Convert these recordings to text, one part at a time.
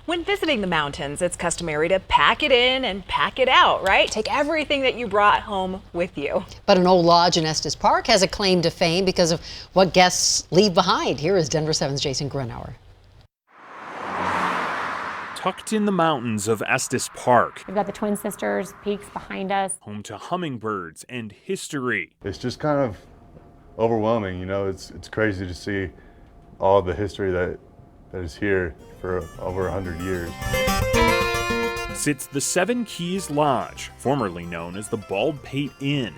When visiting the mountains, it's customary to pack it in and pack it out, right? Take everything that you brought home with you. But an old lodge in Estes Park has a claim to fame because of what guests leave behind. Here is Denver 7's Jason Grenauer. Tucked in the mountains of Estes Park. We've got the Twin Sisters peaks behind us. Home to hummingbirds and history. It's just kind of overwhelming, you know, it's crazy to see all the history that is here for over 100 years. Sits the Seven Keys Lodge, formerly known as the Bald Pate Inn.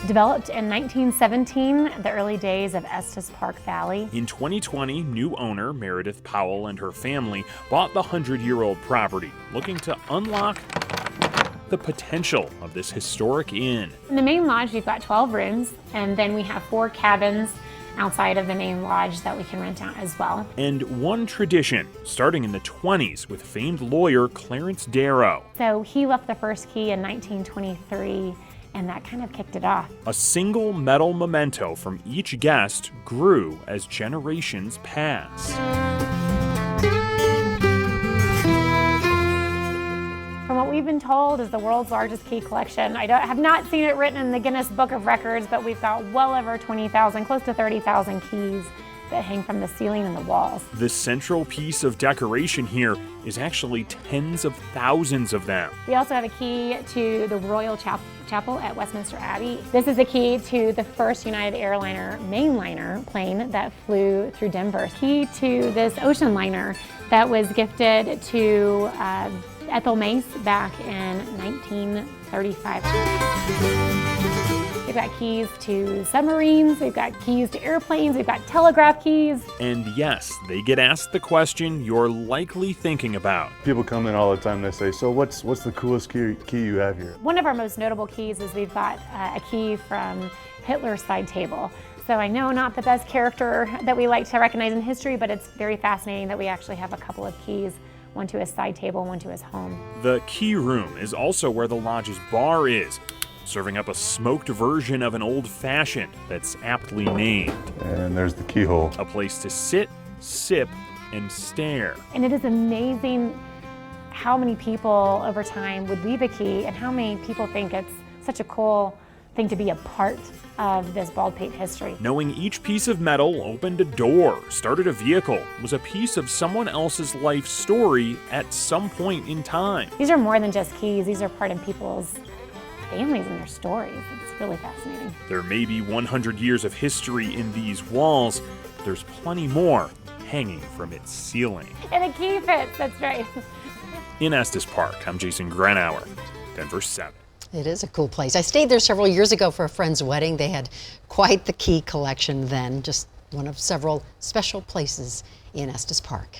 Developed in 1917, the early days of Estes Park Valley. In 2020, new owner Meredith Powell and her family bought the 100-year-old property, looking to unlock the potential of this historic inn. In the main lodge, we've got 12 rooms, and then we have 4 cabins outside of the main lodge that we can rent out as well. And one tradition, starting in the 20s with famed lawyer Clarence Darrow. So he left the first key in 1923, and that kind of kicked it off. A single metal memento from each guest grew as generations passed. From what we've been told is the world's largest key collection. I have not seen it written in the Guinness Book of Records, but we've got well over 20,000, close to 30,000 keys that hang from the ceiling and the walls. The central piece of decoration here is actually tens of thousands of them. We also have a key to the Royal Chapel at Westminster Abbey. This is a key to the first United Airliner mainliner plane that flew through Denver. Key to this ocean liner that was gifted to Ethel Mace back in 1935. We've got keys to submarines, we've got keys to airplanes, we've got telegraph keys. And yes, they get asked the question you're likely thinking about. People come in all the time, they say, so what's the coolest key you have here? One of our most notable keys is we've got a key from Hitler's side table. So I know not the best character that we like to recognize in history, but it's very fascinating that we actually have a couple of keys, one to his side table, one to his home. The key room is also where the lodge's bar is, serving up a smoked version of an old-fashioned that's aptly named. And there's the keyhole. A place to sit, sip, and stare. And it is amazing how many people over time would leave a key and how many people think it's such a cool thing to be a part of this Bald Pate history. Knowing each piece of metal opened a door, started a vehicle, was a piece of someone else's life story at some point in time. These are more than just keys, these are part of people's families and their stories. It's really fascinating. There may be 100 years of history in these walls, but there's plenty more hanging from its ceiling. And a key fits, that's right. In Estes Park, I'm Jason Grenauer, Denver 7. It is a cool place. I stayed there several years ago for a friend's wedding. They had quite the key collection then, just one of several special places in Estes Park.